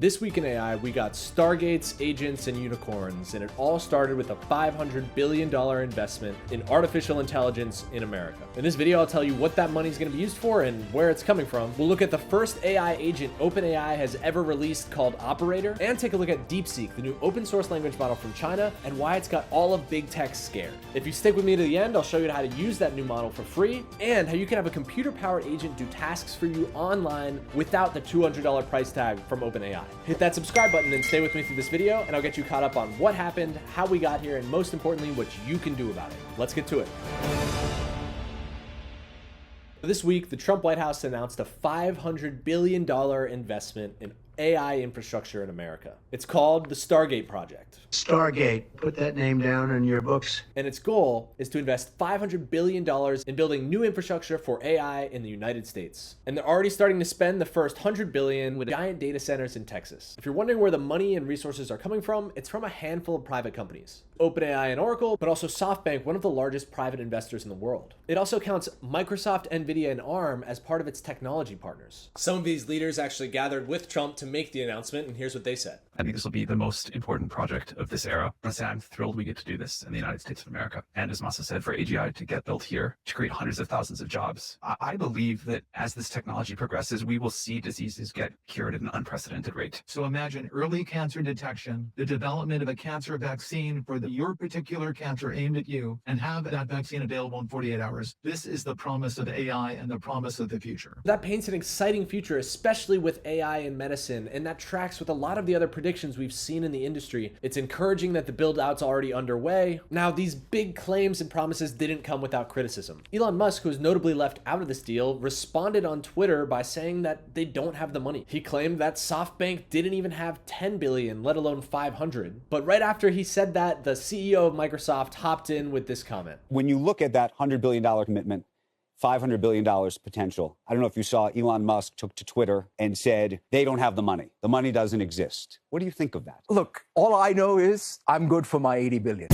This week in AI, we got Stargates, agents, and unicorns, and it all started with a $500 billion investment in artificial intelligence in America. In this video, I'll tell you what that money is going to be used for and where it's coming from. We'll look at the first AI agent OpenAI has ever released called Operator, and take a look at DeepSeek, the new open source language model from China, and why it's got all of big tech scared. If you stick with me to the end, I'll show you how to use that new model for free, and how you can have a computer-powered agent do tasks for you online without the $200 price tag from OpenAI. Hit that subscribe button and stay with me through this video, and I'll get you caught up on what happened, how we got here, and most importantly, what you can do about it. Let's get to it. This week, the Trump White House announced a $500 billion investment in AI infrastructure in America. It's called the Stargate project. Stargate, put that name down in your books. And its goal is to invest $500 billion in building new infrastructure for AI in the United States. And they're already starting to spend the first $100 billion with giant data centers in Texas. If you're wondering where the money and resources are coming from, it's from a handful of private companies. OpenAI and Oracle, but also SoftBank, one of the largest private investors in the world. It also counts Microsoft, Nvidia, and ARM as part of its technology partners. Some of these leaders actually gathered with Trump to make the announcement, and here's what they said. I think this will be the most important project of this era. Honestly, I'm thrilled we get to do this in the United States of America. And as Masa said, for AGI to get built here, to create hundreds of thousands of jobs. I believe that as this technology progresses, we will see diseases get cured at an unprecedented rate. So imagine early cancer detection, the development of a cancer vaccine for your particular cancer aimed at you, and have that vaccine available in 48 hours. This is the promise of AI and the promise of the future. That paints an exciting future, especially with AI in medicine, and that tracks with a lot of the other predictions we've seen in the industry. It's encouraging that the build-out's already underway. Now, these big claims and promises didn't come without criticism. Elon Musk, who was notably left out of this deal, responded on Twitter by saying that they don't have the money. He claimed that SoftBank didn't even have 10 billion, let alone 500. But right after he said that, the CEO of Microsoft hopped in with this comment. When you look at that $100 billion commitment, $500 billion potential. I don't know if you saw Elon Musk took to Twitter and said, they don't have the money. The money doesn't exist. What do you think of that? Look, all I know is I'm good for my $80 billion.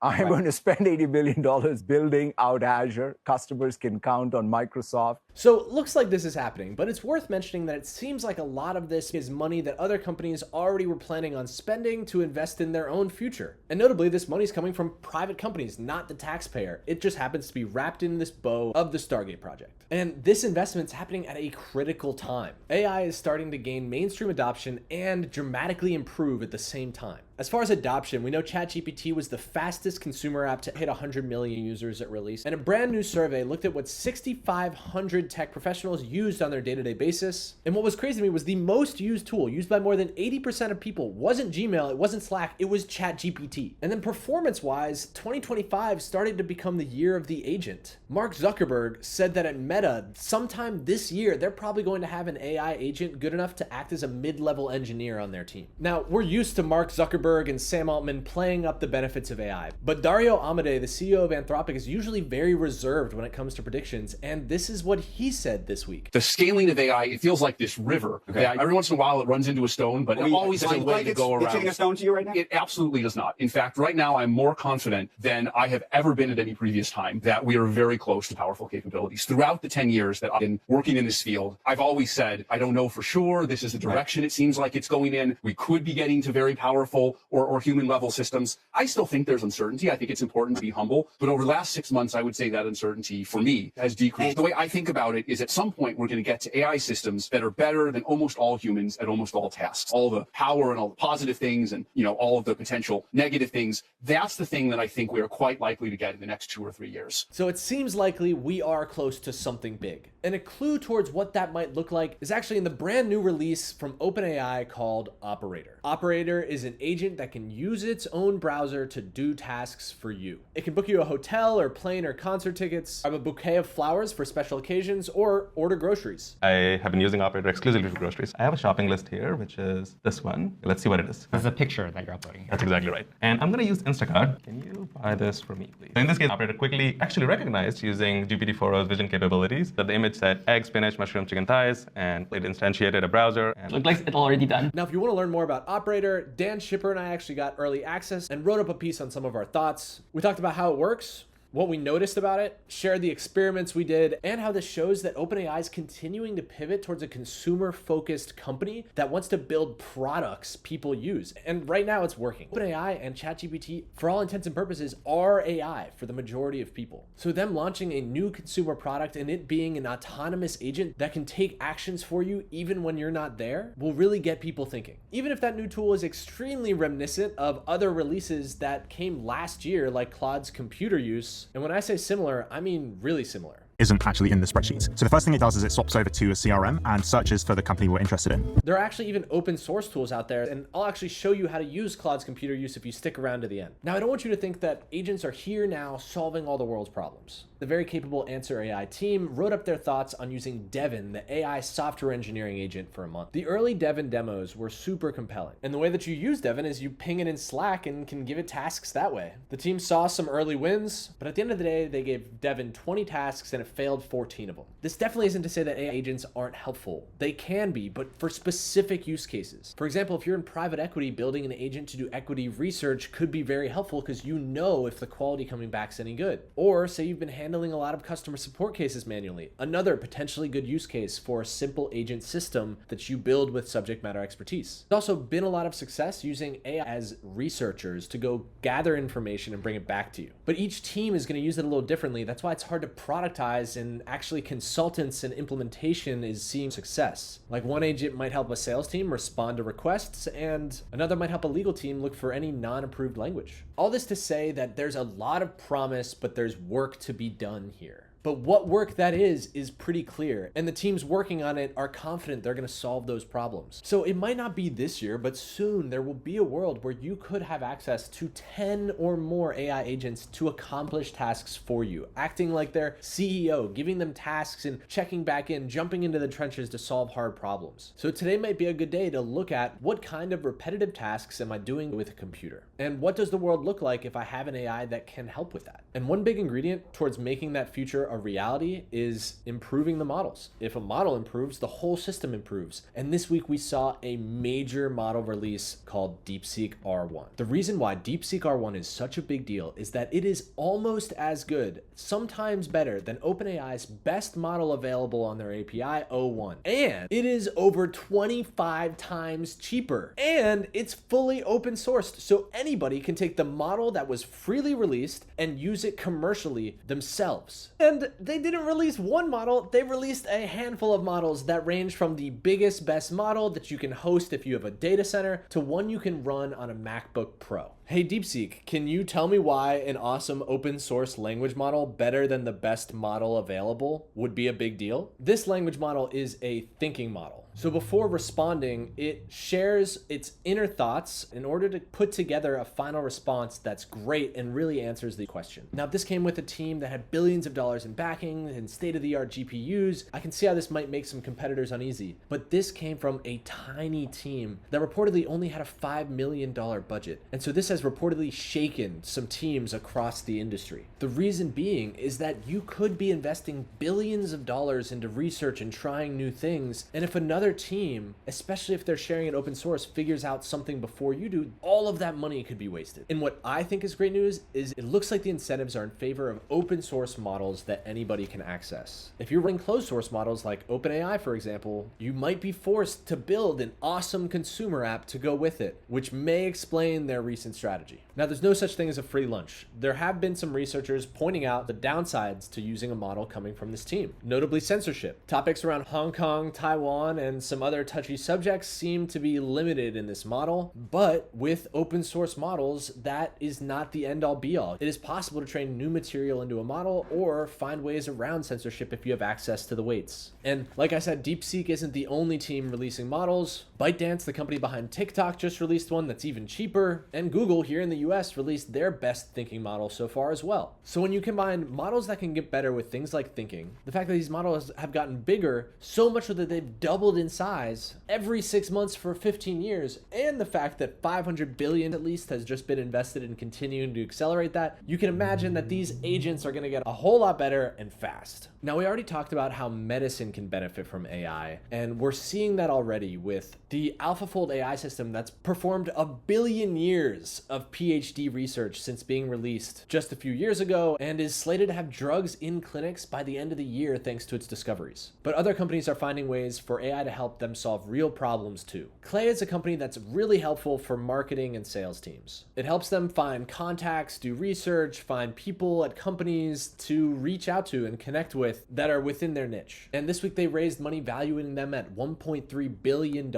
I'm going to spend $80 billion building out Azure. Customers can count on Microsoft. So it looks like this is happening, but it's worth mentioning that it seems like a lot of this is money that other companies already were planning on spending to invest in their own future. And notably, this money is coming from private companies, not the taxpayer. It just happens to be wrapped in this bow of the Stargate project. And this investment's happening at a critical time. AI is starting to gain mainstream adoption and dramatically improve at the same time. As far as adoption, we know ChatGPT was the fastest consumer app to hit 100 million users at release, and a brand new survey looked at what 6,500 tech professionals used on their day-to-day basis. And what was crazy to me was the most used tool, used by more than 80% of people, wasn't Gmail, it wasn't Slack, it was ChatGPT. And then performance-wise, 2025 started to become the year of the agent. Mark Zuckerberg said that at Meta, sometime this year, they're probably going to have an AI agent good enough to act as a mid-level engineer on their team. Now, we're used to Mark Zuckerberg and Sam Altman playing up the benefits of AI. But Dario Amodei, the CEO of Anthropic, is usually very reserved when it comes to predictions, and this is what he said this week. The scaling of AI, it feels like this river. Okay. Every once in a while it runs into a stone, but it always has a way to go around. It's hitting a stone to you right now? It absolutely does not. In fact, right now I'm more confident than I have ever been at any previous time that we are very close to powerful capabilities. Throughout the 10 years that I've been working in this field, I've always said, I don't know for sure, this is the direction it seems like it's going in. We could be getting to very powerful or human level systems. I still think there's uncertainty. I think it's important to be humble. But over the last 6 months, I would say that uncertainty for me has decreased. The way I think about it is at some point, we're going to get to AI systems that are better than almost all humans at almost all tasks. All the power and all the positive things and, all of the potential negative things. That's the thing that I think we are quite likely to get in the next 2 or 3 years. So it seems likely we are close to something big. And a clue towards what that might look like is actually in the brand new release from OpenAI called Operator. Operator is an agent that can use its own browser to do tasks for you. It can book you a hotel or plane or concert tickets, have a bouquet of flowers for special occasions, or order groceries. I have been using Operator exclusively for groceries. I have a shopping list here, which is this one. Let's see what it is. This is a picture that you're uploading here. That's exactly right. And I'm going to use Instacart. Can you buy this for me, please? In this case, Operator quickly actually recognized using GPT-4o's vision capabilities that the image said egg, spinach, mushroom, chicken thighs, and it instantiated a browser. And looks like it's already done. Now, if you want to learn more about Operator, Dan Schipper and I actually got early access and wrote up a piece on some of our thoughts. We talked about how it works, what we noticed about it, shared the experiments we did, and how this shows that OpenAI is continuing to pivot towards a consumer-focused company that wants to build products people use. And right now it's working. OpenAI and ChatGPT, for all intents and purposes, are AI for the majority of people. So them launching a new consumer product and it being an autonomous agent that can take actions for you even when you're not there will really get people thinking. Even if that new tool is extremely reminiscent of other releases that came last year, like Claude's computer use. And when I say similar, I mean really similar. Isn't actually in the spreadsheets. So the first thing it does is it swaps over to a CRM and searches for the company we're interested in. There are actually even open source tools out there, and I'll actually show you how to use Claude's computer use if you stick around to the end. Now, I don't want you to think that agents are here now solving all the world's problems. The very capable Answer AI team wrote up their thoughts on using Devin, the AI software engineering agent, for a month. The early Devin demos were super compelling, and the way that you use Devin is you ping it in Slack and can give it tasks that way. The team saw some early wins, but at the end of the day, they gave Devin 20 tasks and it failed 14 of them. This definitely isn't to say that AI agents aren't helpful. They can be, but for specific use cases. For example, if you're in private equity, building an agent to do equity research could be very helpful because you know if the quality coming back is any good. Or say you've been handling a lot of customer support cases manually. Another potentially good use case for a simple agent system that you build with subject matter expertise. There's also been a lot of success using AI as researchers to go gather information and bring it back to you. But each team is going to use it a little differently. That's why it's hard to productize, and actually consultants and implementation is seeing success. Like one agent might help a sales team respond to requests, and another might help a legal team look for any non-approved language. All this to say that there's a lot of promise, but there's work to be done here. But what work that is pretty clear, and the teams working on it are confident they're going to solve those problems. So it might not be this year, but soon there will be a world where you could have access to 10 or more AI agents to accomplish tasks for you, acting like their CEO, giving them tasks and checking back in, jumping into the trenches to solve hard problems. So today might be a good day to look at what kind of repetitive tasks am I doing with a computer? And what does the world look like if I have an AI that can help with that? And one big ingredient towards making that future a reality is improving the models. If a model improves, the whole system improves. And this week we saw a major model release called DeepSeek R1. The reason why DeepSeek R1 is such a big deal is that it is almost as good, sometimes better, than OpenAI's best model available on their API, O1. And it is over 25 times cheaper. And it's fully open sourced, so anybody can take the model that was freely released and use it commercially themselves. And they didn't release one model, they released a handful of models that range from the biggest, best model that you can host if you have a data center to one you can run on a MacBook Pro. Hey DeepSeek, can you tell me why an awesome open source language model better than the best model available would be a big deal? This language model is a thinking model. So before responding, it shares its inner thoughts in order to put together a final response that's great and really answers the question. Now, if this came with a team that had billions of dollars in backing and state-of-the-art GPUs, I can see how this might make some competitors uneasy. But this came from a tiny team that reportedly only had a $5 million budget. And so this has reportedly shaken some teams across the industry. The reason being is that you could be investing billions of dollars into research and trying new things, and if another team, especially if they're sharing it open source, figures out something before you do, all of that money could be wasted. And what I think is great news is it looks like the incentives are in favor of open source models that anybody can access. If you're running closed source models like OpenAI, for example, you might be forced to build an awesome consumer app to go with it, which may explain their recent strategy. Now, there's no such thing as a free lunch. There have been some researchers pointing out the downsides to using a model coming from this team, notably censorship. Topics around Hong Kong, Taiwan, and some other touchy subjects seem to be limited in this model, but with open source models, that is not the end all be all. It is possible to train new material into a model or find ways around censorship if you have access to the weights. And like I said, DeepSeek isn't the only team releasing models. ByteDance, the company behind TikTok, just released one that's even cheaper, and Google here in the US released their best thinking model so far as well. So when you combine models that can get better with things like thinking, the fact that these models have gotten bigger, so much so that they've doubled in size every 6 months for 15 years, and the fact that 500 billion at least has just been invested in continuing to accelerate that, you can imagine that these agents are going to get a whole lot better and fast. Now, we already talked about how medicine can benefit from AI, and we're seeing that already with the AlphaFold AI system that's performed 1 billion years lots of PhD research since being released just a few years ago and is slated to have drugs in clinics by the end of the year thanks to its discoveries. But other companies are finding ways for AI to help them solve real problems too. Clay is a company that's really helpful for marketing and sales teams. It helps them find contacts, do research, find people at companies to reach out to and connect with that are within their niche. And this week they raised money valuing them at $1.3 billion,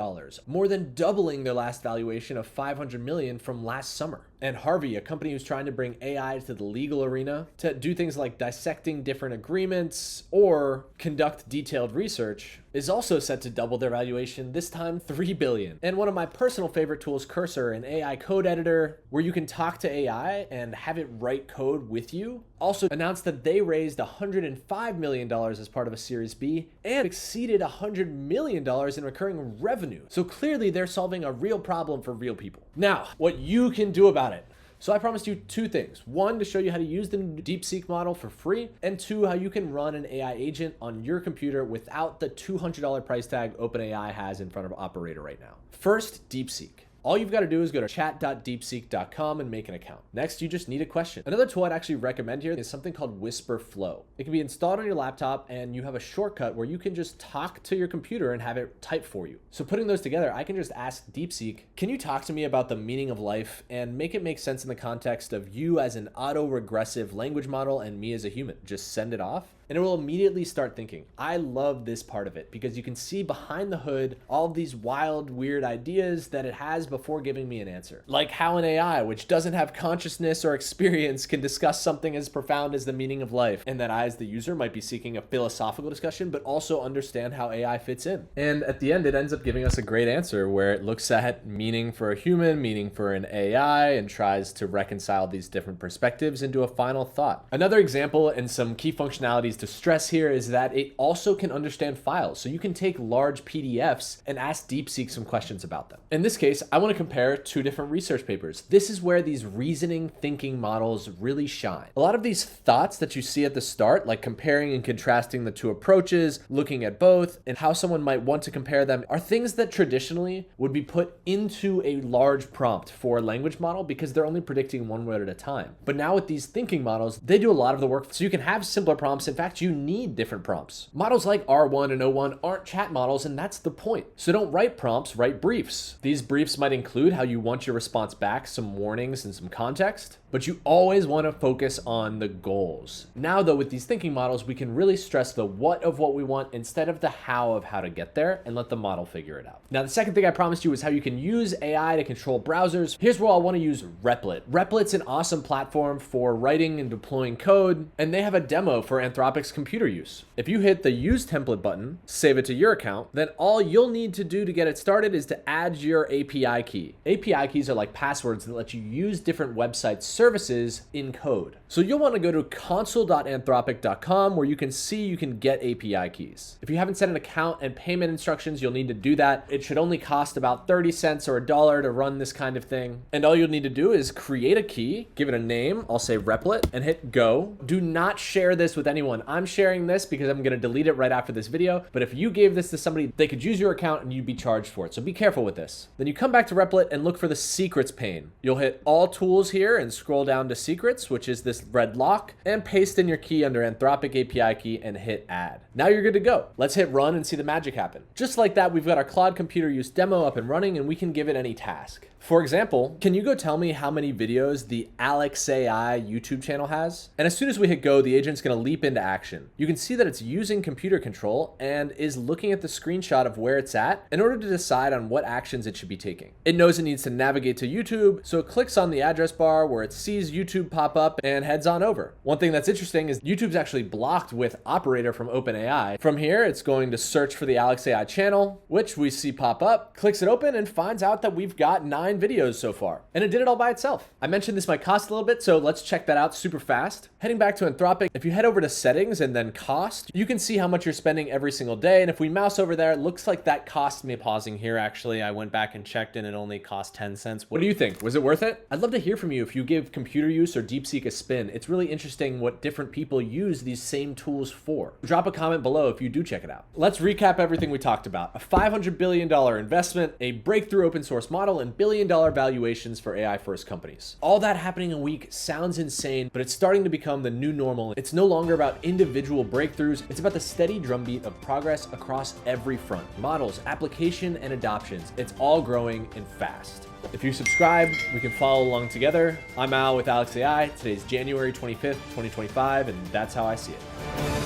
more than doubling their last valuation of $500 million from last summer. And Harvey, a company who's trying to bring AI to the legal arena to do things like dissecting different agreements or conduct detailed research, is also set to double their valuation, this time $3 billion. And one of my personal favorite tools, Cursor, an AI code editor where you can talk to AI and have it write code with you, also announced that they raised $105 million as part of a Series B and exceeded $100 million in recurring revenue. So clearly they're solving a real problem for real people. Now, what you can do about it. So I promised you two things. One, to show you how to use the DeepSeek model for free, and two, how you can run an AI agent on your computer without the $200 price tag OpenAI has in front of Operator right now. First, DeepSeek. All you've got to do is go to chat.deepseek.com and make an account. Next, you just need a question. Another tool I'd actually recommend here is something called Whisper Flow. It can be installed on your laptop and you have a shortcut where you can just talk to your computer and have it type for you. So putting those together, I can just ask DeepSeek, can you talk to me about the meaning of life and make it make sense in the context of you as an auto-regressive language model and me as a human? Just send it off. And it will immediately start thinking. I love this part of it because you can see behind the hood all of these wild, weird ideas that it has before giving me an answer. Like how an AI, which doesn't have consciousness or experience, can discuss something as profound as the meaning of life, and that I, as the user, might be seeking a philosophical discussion, but also understand how AI fits in. And at the end, it ends up giving us a great answer where it looks at meaning for a human, meaning for an AI, and tries to reconcile these different perspectives into a final thought. Another example and some key functionalities to stress here is that it also can understand files. So you can take large PDFs and ask DeepSeek some questions about them. In this case, I want to compare two different research papers. This is where these reasoning thinking models really shine. A lot of these thoughts that you see at the start, like comparing and contrasting the two approaches, looking at both, and how someone might want to compare them, are things that traditionally would be put into a large prompt for a language model because they're only predicting one word at a time. But now with these thinking models, they do a lot of the work. So you can have simpler prompts. In fact, you need different prompts. Models like R1 and O1 aren't chat models, and that's the point. So don't write prompts, write briefs. These briefs might include how you want your response back, some warnings and some context, but you always want to focus on the goals. Now though, with these thinking models, we can really stress the what of what we want instead of the how of how to get there and let the model figure it out. Now, the second thing I promised you is how you can use AI to control browsers. Here's where I want to use Replit. Replit's an awesome platform for writing and deploying code, and they have a demo for Anthropic's computer use. If you hit the use template button, save it to your account, then all you'll need to do to get it started is to add your API key. API keys are like passwords that let you use different website services in code. So you'll want to go to console.anthropic.com where you can see you can get API keys. If you haven't set an account and payment instructions, you'll need to do that. It should only cost about 30 cents or $1 to run this kind of thing. And all you'll need to do is create a key, give it a name, I'll say Replit, and hit go. Do not share this with anyone. I'm sharing this because I'm going to delete it right after this video, but if you gave this to somebody, they could use your account and you'd be charged for it. So be careful with this. Then you come back to Replit and look for the secrets pane. You'll hit all tools here and scroll down to secrets, which is this red lock, and paste in your key under Anthropic API key and hit add. Now you're good to go. Let's hit run and see the magic happen. Just like that, we've got our Claude computer use demo up and running, and we can give it any task. For example, can you go tell me how many videos the AlexAI YouTube channel has? And as soon as we hit go, the agent's gonna leap into action. You can see that it's using computer control and is looking at the screenshot of where it's at in order to decide on what actions it should be taking. It knows it needs to navigate to YouTube, so it clicks on the address bar where it sees YouTube pop up and heads on over. One thing that's interesting is YouTube's actually blocked with Operator from OpenAI. From here, it's going to search for the AlexAI channel, which we see pop up, clicks it open, and finds out that we've got 9 videos so far. And it did it all by itself. I mentioned this might cost a little bit, so let's check that out super fast. Heading back to Anthropic, if you head over to settings, settings and then cost, you can see how much you're spending every single day. And if we mouse over there, it looks like that cost me, pausing here, actually, I went back and checked and it only cost 10 cents. What do you think? Was it worth it? I'd love to hear from you if you give computer use or DeepSeek a spin. It's really interesting what different people use these same tools for. Drop a comment below if you do check it out. Let's recap everything we talked about. A $500 billion investment, a breakthrough open source model, and billion-dollar valuations for AI first companies. All that happening in a week sounds insane, but it's starting to become the new normal. It's no longer about individual breakthroughs. It's about the steady drumbeat of progress across every front. Models, application, and adoptions. It's all growing and fast. If you subscribe, we can follow along together. I'm Al with Alex AI. Today's January 25th, 2025, and that's how I see it.